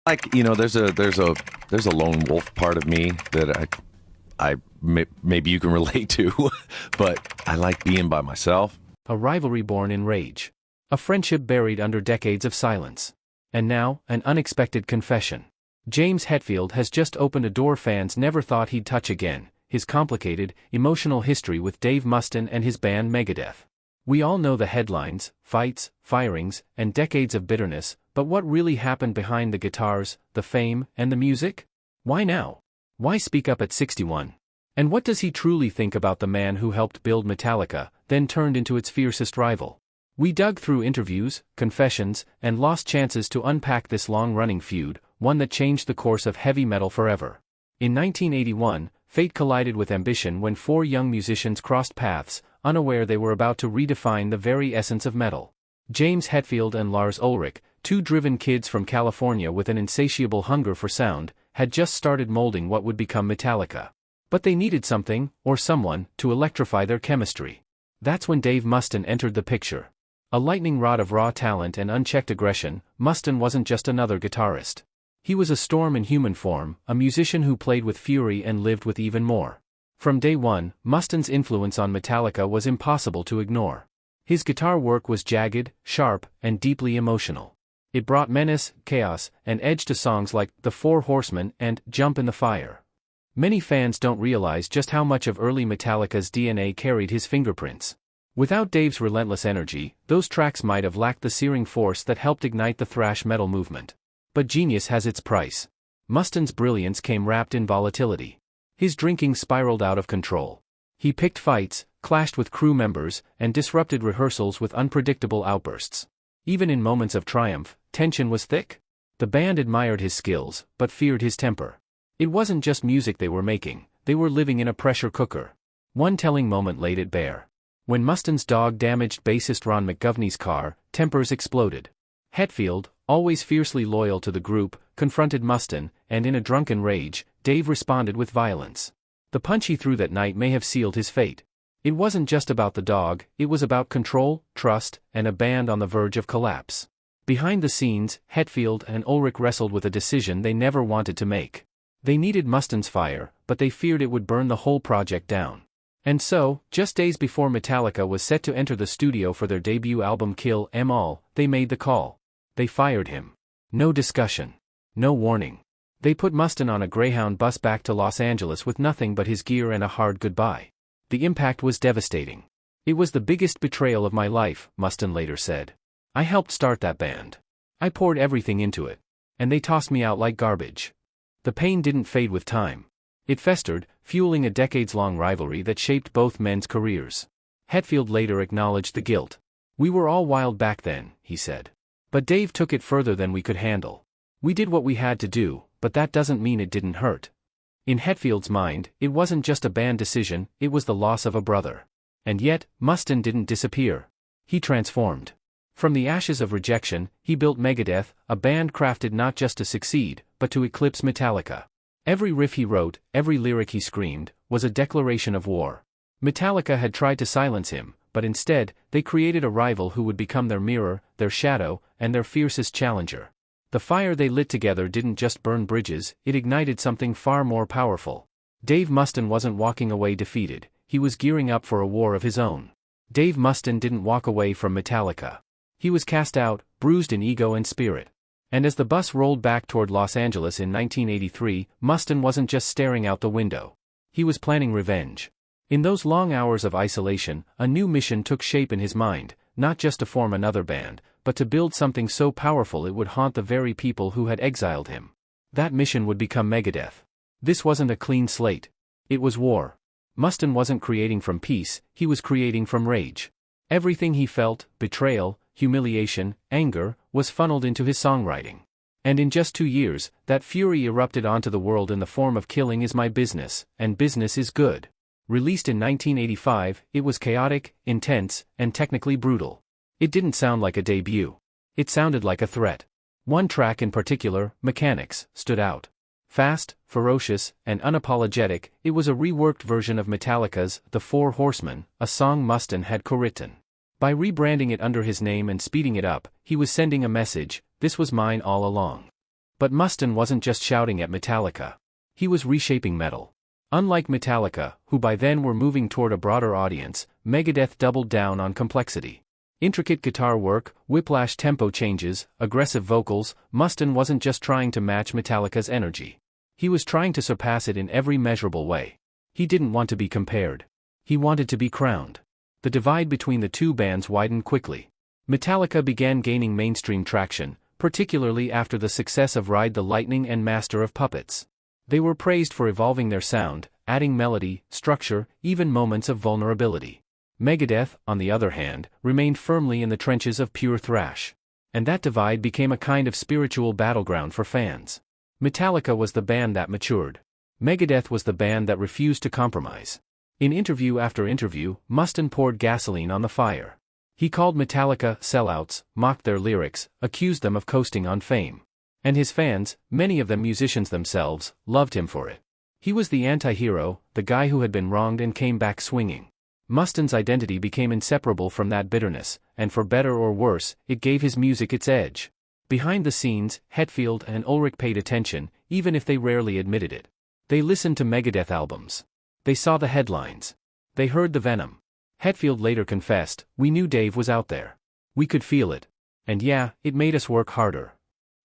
Like, there's a lone wolf part of me that maybe you can relate to, but I like being by myself. A rivalry born in rage. A friendship buried under decades of silence. And now, an unexpected confession. James Hetfield has just opened a door fans never thought he'd touch again: his complicated, emotional history with Dave Mustaine and his band Megadeth. We all know the headlines, fights, firings, and decades of bitterness, but what really happened behind the guitars, the fame, and the music? Why now? Why speak up at 61? And what does he truly think about the man who helped build Metallica, then turned into its fiercest rival? We dug through interviews, confessions, and lost chances to unpack this long-running feud, one that changed the course of heavy metal forever. In 1981, fate collided with ambition when four young musicians crossed paths, unaware they were about to redefine the very essence of metal. James Hetfield and Lars Ulrich, two driven kids from California with an insatiable hunger for sound, had just started molding what would become Metallica. But they needed something, or someone, to electrify their chemistry. That's when Dave Mustaine entered the picture. A lightning rod of raw talent and unchecked aggression, Mustaine wasn't just another guitarist. He was a storm in human form, a musician who played with fury and lived with even more. From day one, Mustaine's influence on Metallica was impossible to ignore. His guitar work was jagged, sharp, and deeply emotional. It brought menace, chaos, and edge to songs like The Four Horsemen and Jump in the Fire. Many fans don't realize just how much of early Metallica's DNA carried his fingerprints. Without Dave's relentless energy, those tracks might have lacked the searing force that helped ignite the thrash metal movement. But genius has its price. Mustaine's brilliance came wrapped in volatility. His drinking spiraled out of control. He picked fights, clashed with crew members, and disrupted rehearsals with unpredictable outbursts. Even in moments of triumph, tension was thick. The band admired his skills, but feared his temper. It wasn't just music they were making, they were living in a pressure cooker. One telling moment laid it bare. When Mustaine's dog damaged bassist Ron McGovney's car, tempers exploded. Hetfield, always fiercely loyal to the group, confronted Mustaine, and in a drunken rage, Dave responded with violence. The punch he threw that night may have sealed his fate. It wasn't just about the dog, it was about control, trust, and a band on the verge of collapse. Behind the scenes, Hetfield and Ulrich wrestled with a decision they never wanted to make. They needed Mustaine's fire, but they feared it would burn the whole project down. And so, just days before Metallica was set to enter the studio for their debut album Kill 'Em All, they made the call. They fired him. No discussion. No warning. They put Mustaine on a Greyhound bus back to Los Angeles with nothing but his gear and a hard goodbye. The impact was devastating. It was the biggest betrayal of my life, Mustaine later said. I helped start that band. I poured everything into it. And they tossed me out like garbage. The pain didn't fade with time. It festered, fueling a decades-long rivalry that shaped both men's careers. Hetfield later acknowledged the guilt. We were all wild back then, he said. But Dave took it further than we could handle. We did what we had to do, but that doesn't mean it didn't hurt. In Hetfield's mind, it wasn't just a band decision, it was the loss of a brother. And yet, Mustaine didn't disappear. He transformed. From the ashes of rejection, he built Megadeth, a band crafted not just to succeed, but to eclipse Metallica. Every riff he wrote, every lyric he screamed, was a declaration of war. Metallica had tried to silence him, but instead, they created a rival who would become their mirror, their shadow, and their fiercest challenger. The fire they lit together didn't just burn bridges, it ignited something far more powerful. Dave Mustaine wasn't walking away defeated, he was gearing up for a war of his own. Dave Mustaine didn't walk away from Metallica. He was cast out, bruised in ego and spirit. And as the bus rolled back toward Los Angeles in 1983, Mustaine wasn't just staring out the window. He was planning revenge. In those long hours of isolation, a new mission took shape in his mind, not just to form another band, but to build something so powerful it would haunt the very people who had exiled him. That mission would become Megadeth. This wasn't a clean slate. It was war. Mustaine wasn't creating from peace, he was creating from rage. Everything he felt, betrayal, humiliation, anger, was funneled into his songwriting. And in just 2 years, that fury erupted onto the world in the form of Killing Is My Business, and Business Is Good. Released in 1985, it was chaotic, intense, and technically brutal. It didn't sound like a debut. It sounded like a threat. One track in particular, Mechanics, stood out. Fast, ferocious, and unapologetic, it was a reworked version of Metallica's The Four Horsemen, a song Mustaine had co-written. By rebranding it under his name and speeding it up, he was sending a message: this was mine all along. But Mustaine wasn't just shouting at Metallica. He was reshaping metal. Unlike Metallica, who by then were moving toward a broader audience, Megadeth doubled down on complexity. Intricate guitar work, whiplash tempo changes, aggressive vocals. Mustaine wasn't just trying to match Metallica's energy. He was trying to surpass it in every measurable way. He didn't want to be compared. He wanted to be crowned. The divide between the two bands widened quickly. Metallica began gaining mainstream traction, particularly after the success of Ride the Lightning and Master of Puppets. They were praised for evolving their sound, adding melody, structure, even moments of vulnerability. Megadeth, on the other hand, remained firmly in the trenches of pure thrash. And that divide became a kind of spiritual battleground for fans. Metallica was the band that matured. Megadeth was the band that refused to compromise. In interview after interview, Mustaine poured gasoline on the fire. He called Metallica sellouts, mocked their lyrics, accused them of coasting on fame. And his fans, many of them musicians themselves, loved him for it. He was the anti-hero, the guy who had been wronged and came back swinging. Mustaine's identity became inseparable from that bitterness, and for better or worse, it gave his music its edge. Behind the scenes, Hetfield and Ulrich paid attention, even if they rarely admitted it. They listened to Megadeth albums. They saw the headlines. They heard the venom. Hetfield later confessed, "We knew Dave was out there. We could feel it. And yeah, it made us work harder."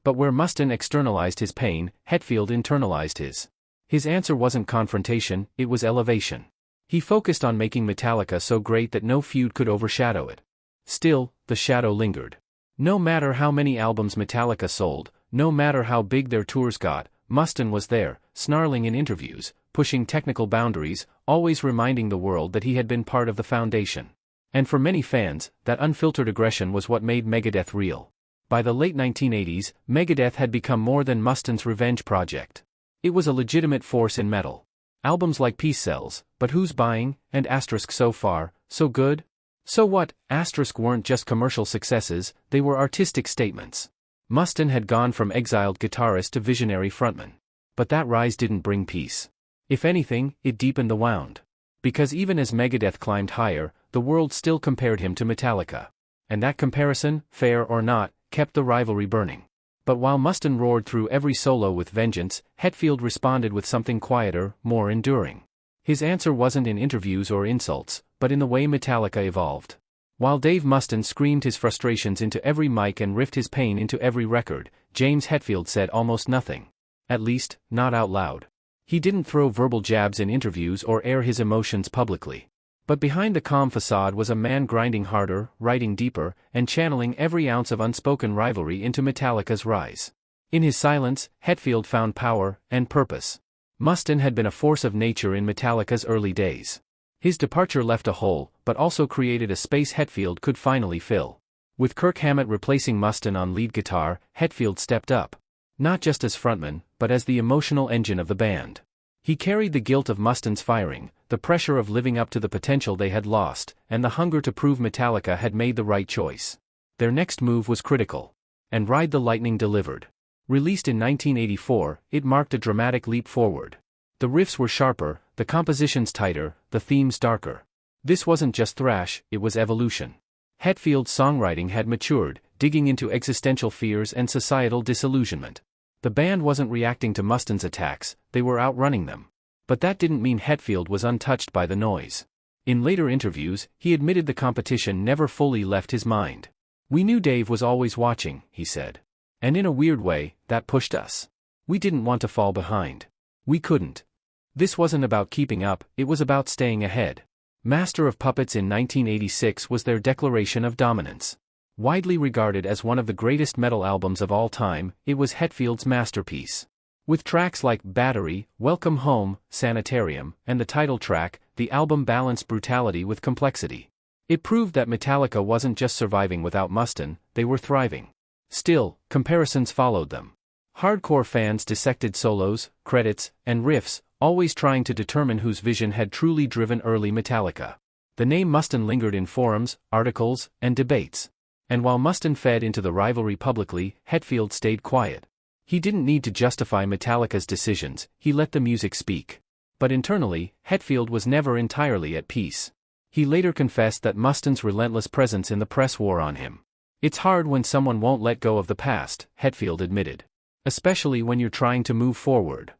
But where Mustaine externalized his pain, Hetfield internalized his. His answer wasn't confrontation, it was elevation. He focused on making Metallica so great that no feud could overshadow it. Still, the shadow lingered. No matter how many albums Metallica sold, no matter how big their tours got, Mustaine was there, snarling in interviews, pushing technical boundaries, always reminding the world that he had been part of the foundation. And for many fans, that unfiltered aggression was what made Megadeth real. By the late 1980s, Megadeth had become more than Mustaine's revenge project. It was a legitimate force in metal. Albums like Peace Sells, But Who's Buying, and Asterisk So Far, So Good? So what? Asterisk weren't just commercial successes, they were artistic statements. Mustaine had gone from exiled guitarist to visionary frontman. But that rise didn't bring peace. If anything, it deepened the wound. Because even as Megadeth climbed higher, the world still compared him to Metallica. And that comparison, fair or not, kept the rivalry burning. But while Mustaine roared through every solo with vengeance, Hetfield responded with something quieter, more enduring. His answer wasn't in interviews or insults, but in the way Metallica evolved. While Dave Mustaine screamed his frustrations into every mic and riffed his pain into every record, James Hetfield said almost nothing. At least, not out loud. He didn't throw verbal jabs in interviews or air his emotions publicly. But behind the calm facade was a man grinding harder, writing deeper, and channeling every ounce of unspoken rivalry into Metallica's rise. In his silence, Hetfield found power and purpose. Mustaine had been a force of nature in Metallica's early days. His departure left a hole, but also created a space Hetfield could finally fill. With Kirk Hammett replacing Mustaine on lead guitar, Hetfield stepped up. Not just as frontman, but as the emotional engine of the band. He carried the guilt of Mustaine's firing, the pressure of living up to the potential they had lost, and the hunger to prove Metallica had made the right choice. Their next move was critical. And Ride the Lightning delivered. Released in 1984, it marked a dramatic leap forward. The riffs were sharper, the compositions tighter, the themes darker. This wasn't just thrash, it was evolution. Hetfield's songwriting had matured, digging into existential fears and societal disillusionment. The band wasn't reacting to Mustaine's attacks, they were outrunning them. But that didn't mean Hetfield was untouched by the noise. In later interviews, he admitted the competition never fully left his mind. "We knew Dave was always watching," he said. "And in a weird way, that pushed us. We didn't want to fall behind. We couldn't. This wasn't about keeping up, it was about staying ahead." Master of Puppets in 1986 was their declaration of dominance. Widely regarded as one of the greatest metal albums of all time, it was Hetfield's masterpiece. With tracks like Battery, Welcome Home, Sanitarium, and the title track, the album balanced brutality with complexity. It proved that Metallica wasn't just surviving without Mustaine, they were thriving. Still, comparisons followed them. Hardcore fans dissected solos, credits, and riffs, always trying to determine whose vision had truly driven early Metallica. The name Mustaine lingered in forums, articles, and debates. And while Mustaine fed into the rivalry publicly, Hetfield stayed quiet. He didn't need to justify Metallica's decisions, he let the music speak. But internally, Hetfield was never entirely at peace. He later confessed that Mustaine's relentless presence in the press wore on him. "It's hard when someone won't let go of the past," Hetfield admitted. especially when you're trying to move forward.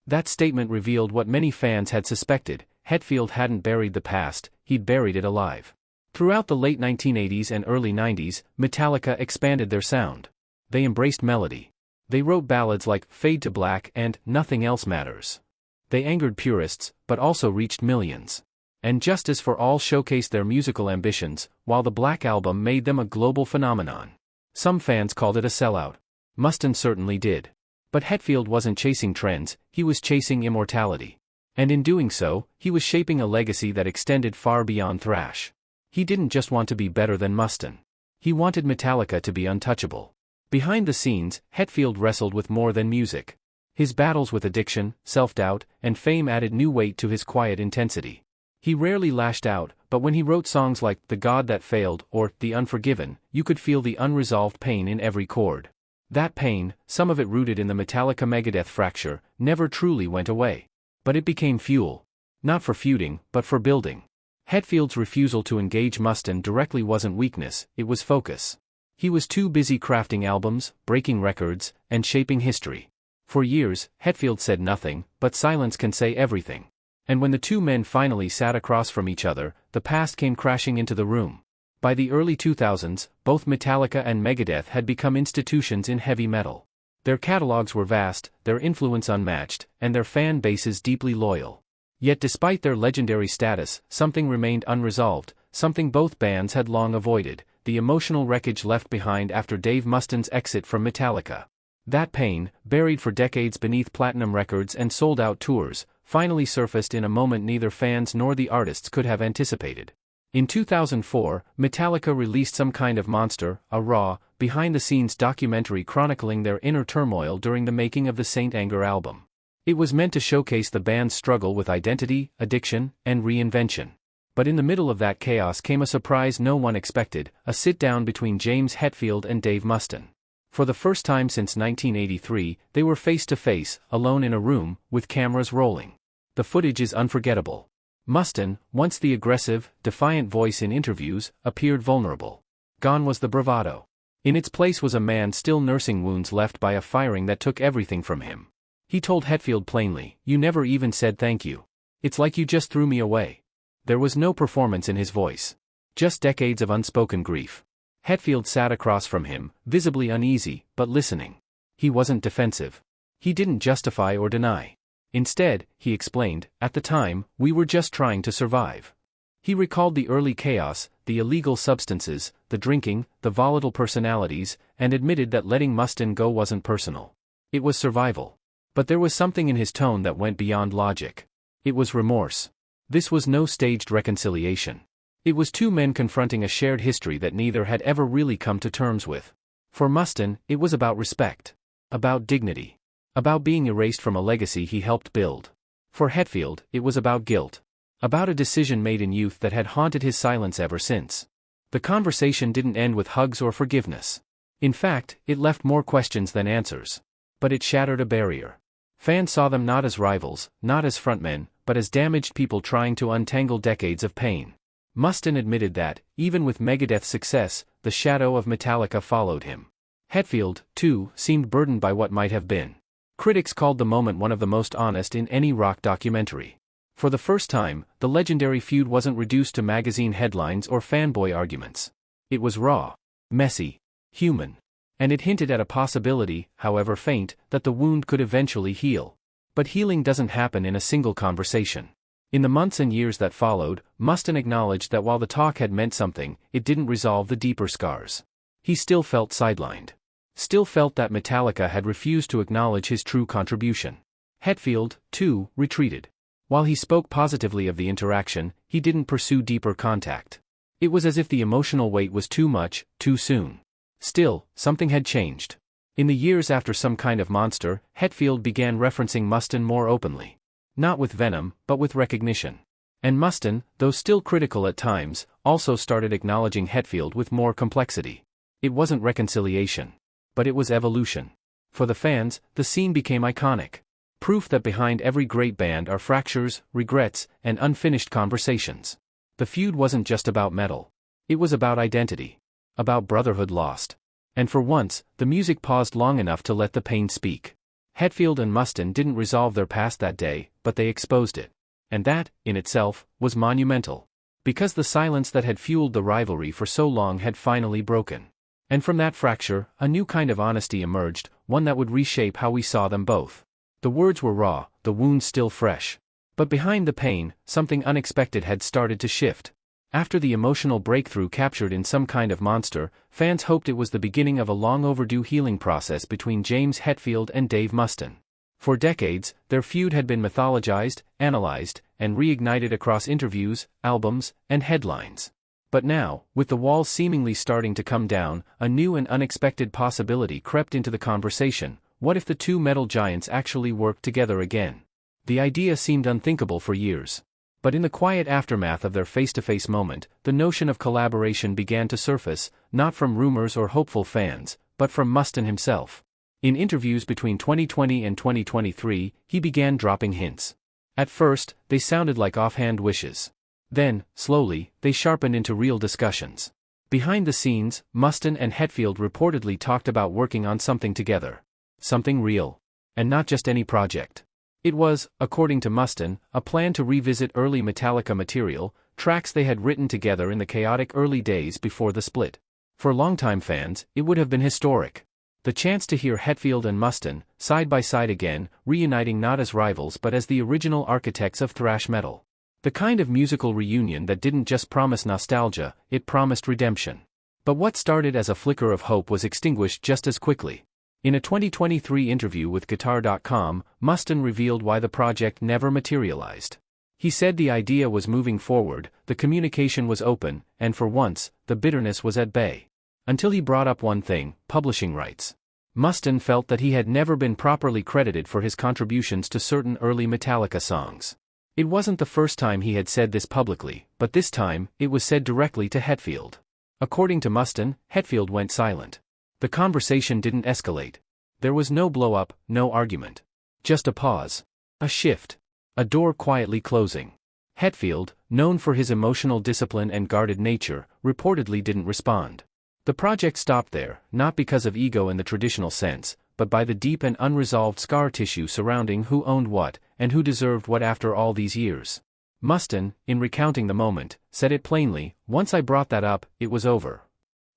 That statement revealed what many fans had suspected: Hetfield hadn't buried the past, he'd buried it alive. Throughout the late 1980s and early 90s, Metallica expanded their sound. They embraced melody. They wrote ballads like Fade to Black and Nothing Else Matters. They angered purists, but also reached millions. And Justice for All showcased their musical ambitions, while the Black Album made them a global phenomenon. Some fans called it a sellout. Mustaine certainly did. But Hetfield wasn't chasing trends, he was chasing immortality. And in doing so, he was shaping a legacy that extended far beyond thrash. He didn't just want to be better than Mustaine. He wanted Metallica to be untouchable. Behind the scenes, Hetfield wrestled with more than music. His battles with addiction, self-doubt, and fame added new weight to his quiet intensity. He rarely lashed out, but when he wrote songs like The God That Failed or The Unforgiven, you could feel the unresolved pain in every chord. That pain, some of it rooted in the Metallica-Megadeth fracture, never truly went away. But it became fuel. Not for feuding, but for building. Hetfield's refusal to engage Mustaine directly wasn't weakness, it was focus. He was too busy crafting albums, breaking records, and shaping history. For years, Hetfield said nothing, but silence can say everything. And when the two men finally sat across from each other, the past came crashing into the room. By the early 2000s, both Metallica and Megadeth had become institutions in heavy metal. Their catalogs were vast, their influence unmatched, and their fan bases deeply loyal. Yet despite their legendary status, something remained unresolved, something both bands had long avoided: the emotional wreckage left behind after Dave Mustaine's exit from Metallica. That pain, buried for decades beneath platinum records and sold-out tours, finally surfaced in a moment neither fans nor the artists could have anticipated. In 2004, Metallica released Some Kind of Monster, a raw, behind-the-scenes documentary chronicling their inner turmoil during the making of the Saint Anger album. It was meant to showcase the band's struggle with identity, addiction, and reinvention. But in the middle of that chaos came a surprise no one expected: a sit-down between James Hetfield and Dave Mustaine. For the first time since 1983, they were face-to-face, alone in a room, with cameras rolling. The footage is unforgettable. Mustaine, once the aggressive, defiant voice in interviews, appeared vulnerable. Gone was the bravado. In its place was a man still nursing wounds left by a firing that took everything from him. He told Hetfield plainly, "You never even said thank you. It's like you just threw me away." There was no performance in his voice. Just decades of unspoken grief. Hetfield sat across from him, visibly uneasy, but listening. He wasn't defensive. He didn't justify or deny. Instead, he explained, "At the time, we were just trying to survive." He recalled the early chaos, the illegal substances, the drinking, the volatile personalities, and admitted that letting Mustaine go wasn't personal. It was survival. But there was something in his tone that went beyond logic. It was remorse. This was no staged reconciliation. It was two men confronting a shared history that neither had ever really come to terms with. For Mustaine, it was about respect. About dignity. About being erased from a legacy he helped build. For Hetfield, it was about guilt. About a decision made in youth that had haunted his silence ever since. The conversation didn't end with hugs or forgiveness. In fact, it left more questions than answers. But it shattered a barrier. Fans saw them not as rivals, not as frontmen, but as damaged people trying to untangle decades of pain. Mustaine admitted that, even with Megadeth's success, the shadow of Metallica followed him. Hetfield, too, seemed burdened by what might have been. Critics called the moment one of the most honest in any rock documentary. For the first time, the legendary feud wasn't reduced to magazine headlines or fanboy arguments. It was raw, messy, human. And it hinted at a possibility, however faint, that the wound could eventually heal. But healing doesn't happen in a single conversation. In the months and years that followed, Mustaine acknowledged that while the talk had meant something, it didn't resolve the deeper scars. He still felt sidelined. Still felt that Metallica had refused to acknowledge his true contribution. Hetfield, too, retreated. While he spoke positively of the interaction, he didn't pursue deeper contact. It was as if the emotional weight was too much, too soon. Still, something had changed. In the years after Some Kind of Monster, Hetfield began referencing Mustaine more openly. Not with venom, but with recognition. And Mustaine, though still critical at times, also started acknowledging Hetfield with more complexity. It wasn't reconciliation. But it was evolution. For the fans, the scene became iconic. Proof that behind every great band are fractures, regrets, and unfinished conversations. The feud wasn't just about metal. It was about identity. About brotherhood lost. And for once, the music paused long enough to let the pain speak. Hetfield and Mustaine didn't resolve their past that day, but they exposed it. And that, in itself, was monumental. Because the silence that had fueled the rivalry for so long had finally broken. And from that fracture, a new kind of honesty emerged, one that would reshape how we saw them both. The words were raw, the wounds still fresh. But behind the pain, something unexpected had started to shift. After the emotional breakthrough captured in Some Kind of Monster, fans hoped it was the beginning of a long-overdue healing process between James Hetfield and Dave Mustaine. For decades, their feud had been mythologized, analyzed, and reignited across interviews, albums, and headlines. But now, with the walls seemingly starting to come down, a new and unexpected possibility crept into the conversation. What if the two metal giants actually worked together again? The idea seemed unthinkable for years. But in the quiet aftermath of their face-to-face moment, the notion of collaboration began to surface, not from rumors or hopeful fans, but from Mustaine himself. In interviews between 2020 and 2023, he began dropping hints. At first, they sounded like offhand wishes. Then, slowly, they sharpened into real discussions. Behind the scenes, Mustaine and Hetfield reportedly talked about working on something together. Something real. And not just any project. It was, according to Mustaine, a plan to revisit early Metallica material, tracks they had written together in the chaotic early days before the split. For longtime fans, it would have been historic. The chance to hear Hetfield and Mustaine, side by side again, reuniting not as rivals but as the original architects of thrash metal. The kind of musical reunion that didn't just promise nostalgia, it promised redemption. But what started as a flicker of hope was extinguished just as quickly. In a 2023 interview with Guitar.com, Mustaine revealed why the project never materialized. He said the idea was moving forward, the communication was open, and for once, the bitterness was at bay. Until he brought up one thing: publishing rights. Mustaine felt that he had never been properly credited for his contributions to certain early Metallica songs. It wasn't the first time he had said this publicly, but this time, it was said directly to Hetfield. According to Mustaine, Hetfield went silent. The conversation didn't escalate. There was no blow-up, no argument. Just a pause. A shift. A door quietly closing. Hetfield, known for his emotional discipline and guarded nature, reportedly didn't respond. The project stopped there, not because of ego in the traditional sense, but by the deep and unresolved scar tissue surrounding who owned what, and who deserved what after all these years. Mustaine, in recounting the moment, said it plainly: "Once I brought that up, it was over."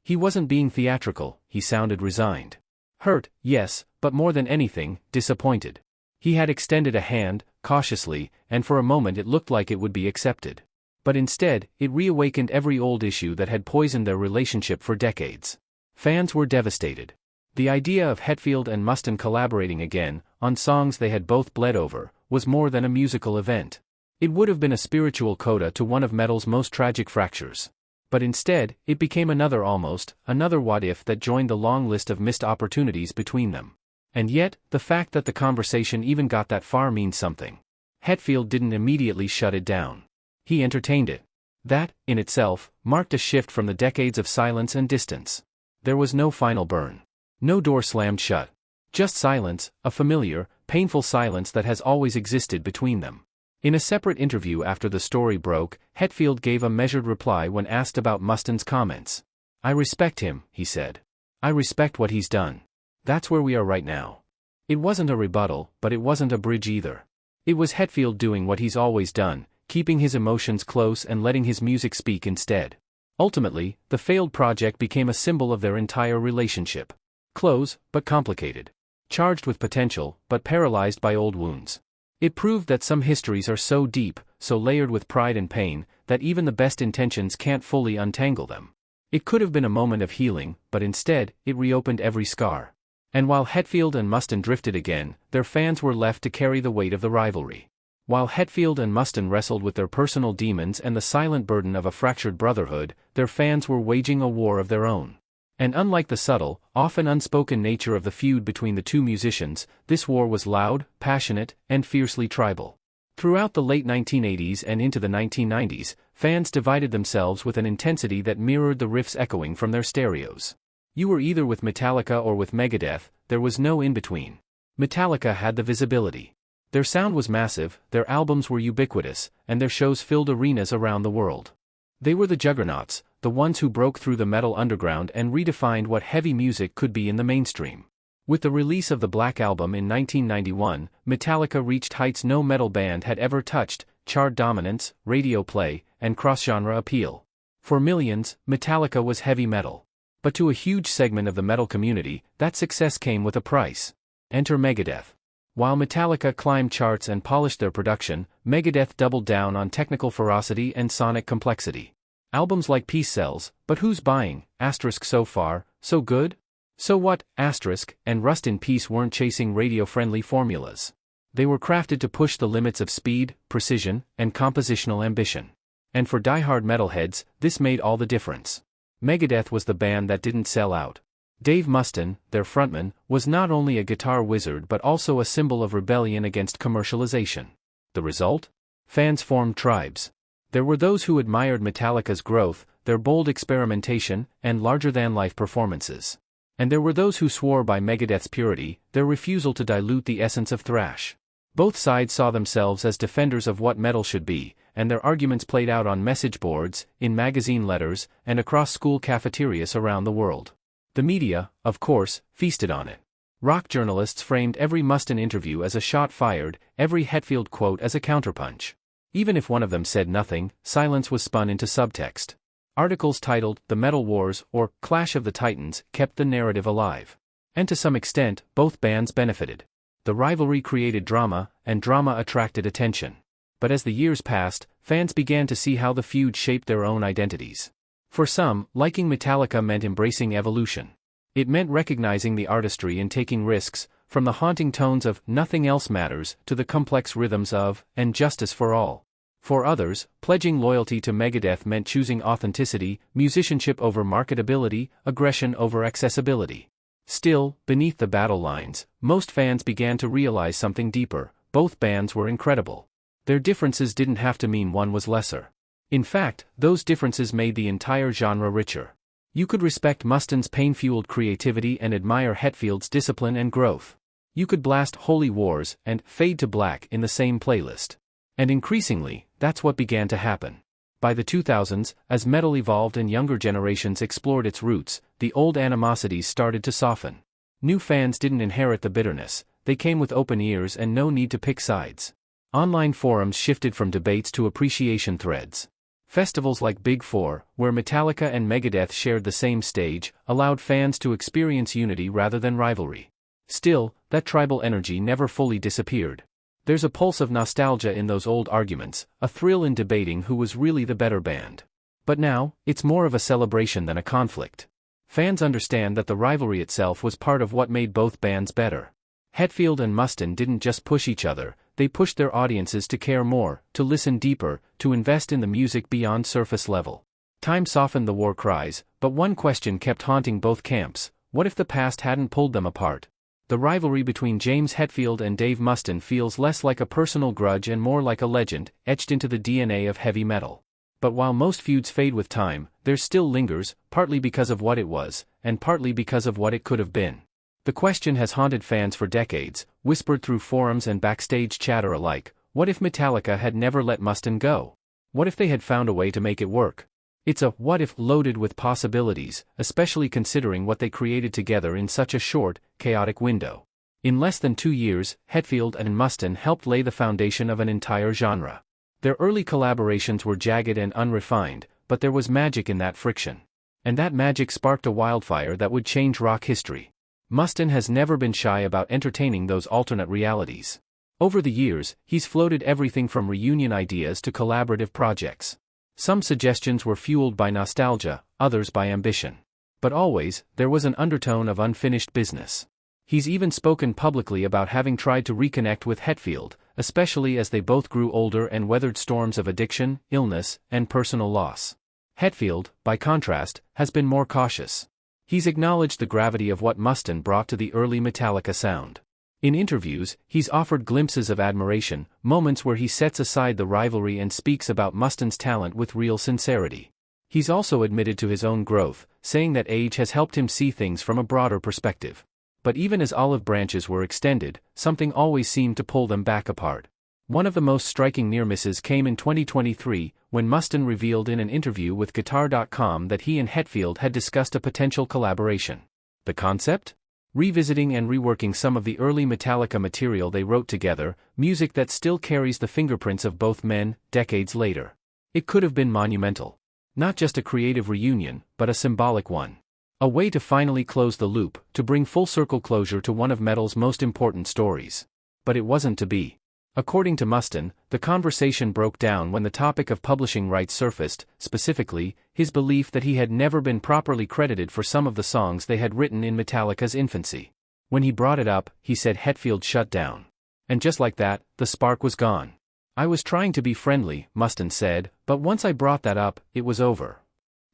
He wasn't being theatrical, he sounded resigned. Hurt, yes, but more than anything, disappointed. He had extended a hand, cautiously, and for a moment it looked like it would be accepted. But instead, it reawakened every old issue that had poisoned their relationship for decades. Fans were devastated. The idea of Hetfield and Mustaine collaborating again, on songs they had both bled over, was more than a musical event. It would have been a spiritual coda to one of metal's most tragic fractures. But instead, it became another what-if that joined the long list of missed opportunities between them. And yet, the fact that the conversation even got that far means something. Hetfield didn't immediately shut it down. He entertained it. That, in itself, marked a shift from the decades of silence and distance. There was no final burn. No door slammed shut. Just silence, a familiar, painful silence that has always existed between them. In a separate interview after the story broke, Hetfield gave a measured reply when asked about Mustaine's comments. "I respect him," he said. "I respect what he's done. That's where we are right now." It wasn't a rebuttal, but it wasn't a bridge either. It was Hetfield doing what he's always done, keeping his emotions close and letting his music speak instead. Ultimately, the failed project became a symbol of their entire relationship. Close, but complicated. Charged with potential, but paralyzed by old wounds. It proved that some histories are so deep, so layered with pride and pain, that even the best intentions can't fully untangle them. It could have been a moment of healing, but instead, it reopened every scar. And while Hetfield and Mustaine drifted again, their fans were left to carry the weight of the rivalry. While Hetfield and Mustaine wrestled with their personal demons and the silent burden of a fractured brotherhood, their fans were waging a war of their own. And unlike the subtle, often unspoken nature of the feud between the two musicians, this war was loud, passionate, and fiercely tribal. Throughout the late 1980s and into the 1990s, fans divided themselves with an intensity that mirrored the riffs echoing from their stereos. You were either with Metallica or with Megadeth, there was no in-between. Metallica had the visibility. Their sound was massive, their albums were ubiquitous, and their shows filled arenas around the world. They were the juggernauts, the ones who broke through the metal underground and redefined what heavy music could be in the mainstream. With the release of the Black Album in 1991, Metallica reached heights no metal band had ever touched: chart dominance, radio play, and cross-genre appeal. For millions, Metallica was heavy metal. But to a huge segment of the metal community, that success came with a price. Enter Megadeth. While Metallica climbed charts and polished their production, Megadeth doubled down on technical ferocity and sonic complexity. Albums like Peace Sells, But Who's Buying? So far, so good? So what? And Rust in Peace weren't chasing radio-friendly formulas. They were crafted to push the limits of speed, precision, and compositional ambition. And for diehard metalheads, this made all the difference. Megadeth was the band that didn't sell out. Dave Mustaine, their frontman, was not only a guitar wizard but also a symbol of rebellion against commercialization. The result? Fans formed tribes. There were those who admired Metallica's growth, their bold experimentation, and larger-than-life performances. And there were those who swore by Megadeth's purity, their refusal to dilute the essence of thrash. Both sides saw themselves as defenders of what metal should be, and their arguments played out on message boards, in magazine letters, and across school cafeterias around the world. The media, of course, feasted on it. Rock journalists framed every Mustaine interview as a shot fired, every Hetfield quote as a counterpunch. Even if one of them said nothing, silence was spun into subtext. Articles titled "The Metal Wars" or "Clash of the Titans" kept the narrative alive. And to some extent, both bands benefited. The rivalry created drama, and drama attracted attention. But as the years passed, fans began to see how the feud shaped their own identities. For some, liking Metallica meant embracing evolution. It meant recognizing the artistry and taking risks, from the haunting tones of "Nothing Else Matters" to the complex rhythms of "And Justice for All." For others, pledging loyalty to Megadeth meant choosing authenticity, musicianship over marketability, aggression over accessibility. Still, beneath the battle lines, most fans began to realize something deeper: both bands were incredible. Their differences didn't have to mean one was lesser. In fact, those differences made the entire genre richer. You could respect Mustaine's pain-fueled creativity and admire Hetfield's discipline and growth. You could blast Holy Wars and Fade to Black in the same playlist. And increasingly, that's what began to happen. By the 2000s, as metal evolved and younger generations explored its roots, the old animosities started to soften. New fans didn't inherit the bitterness, they came with open ears and no need to pick sides. Online forums shifted from debates to appreciation threads. Festivals like Big Four, where Metallica and Megadeth shared the same stage, allowed fans to experience unity rather than rivalry. Still, that tribal energy never fully disappeared. There's a pulse of nostalgia in those old arguments, a thrill in debating who was really the better band. But now, it's more of a celebration than a conflict. Fans understand that the rivalry itself was part of what made both bands better. Hetfield and Mustaine didn't just push each other, they pushed their audiences to care more, to listen deeper, to invest in the music beyond surface level. Time softened the war cries, but one question kept haunting both camps: what if the past hadn't pulled them apart? The rivalry between James Hetfield and Dave Mustaine feels less like a personal grudge and more like a legend, etched into the DNA of heavy metal. But while most feuds fade with time, there still lingers, partly because of what it was, and partly because of what it could have been. The question has haunted fans for decades, whispered through forums and backstage chatter alike: what if Metallica had never let Mustaine go? What if they had found a way to make it work? It's a what if loaded with possibilities, especially considering what they created together in such a short, chaotic window. In less than 2 years, Hetfield and Mustaine helped lay the foundation of an entire genre. Their early collaborations were jagged and unrefined, but there was magic in that friction. And that magic sparked a wildfire that would change rock history. Mustaine has never been shy about entertaining those alternate realities. Over the years, he's floated everything from reunion ideas to collaborative projects. Some suggestions were fueled by nostalgia, others by ambition. But always, there was an undertone of unfinished business. He's even spoken publicly about having tried to reconnect with Hetfield, especially as they both grew older and weathered storms of addiction, illness, and personal loss. Hetfield, by contrast, has been more cautious. He's acknowledged the gravity of what Mustaine brought to the early Metallica sound. In interviews, he's offered glimpses of admiration, moments where he sets aside the rivalry and speaks about Mustaine's talent with real sincerity. He's also admitted to his own growth, saying that age has helped him see things from a broader perspective. But even as olive branches were extended, something always seemed to pull them back apart. One of the most striking near misses came in 2023, when Mustaine revealed in an interview with Guitar.com that he and Hetfield had discussed a potential collaboration. The concept? Revisiting and reworking some of the early Metallica material they wrote together, music that still carries the fingerprints of both men, decades later. It could have been monumental. Not just a creative reunion, but a symbolic one. A way to finally close the loop, to bring full circle closure to one of metal's most important stories. But it wasn't to be. According to Mustaine, the conversation broke down when the topic of publishing rights surfaced, specifically, his belief that he had never been properly credited for some of the songs they had written in Metallica's infancy. When he brought it up, he said Hetfield shut down. And just like that, the spark was gone. I was trying to be friendly, Mustaine said, but once I brought that up, it was over.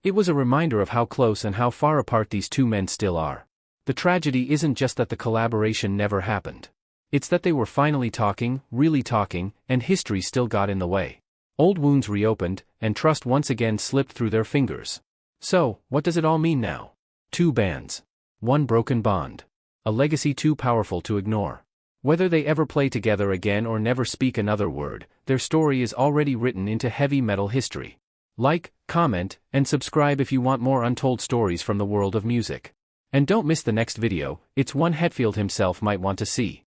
It was a reminder of how close and how far apart these two men still are. The tragedy isn't just that the collaboration never happened. It's that they were finally talking, really talking, and history still got in the way. Old wounds reopened, and trust once again slipped through their fingers. So, what does it all mean now? Two bands. One broken bond. A legacy too powerful to ignore. Whether they ever play together again or never speak another word, their story is already written into heavy metal history. Like, comment, and subscribe if you want more untold stories from the world of music. And don't miss the next video, it's one Hetfield himself might want to see.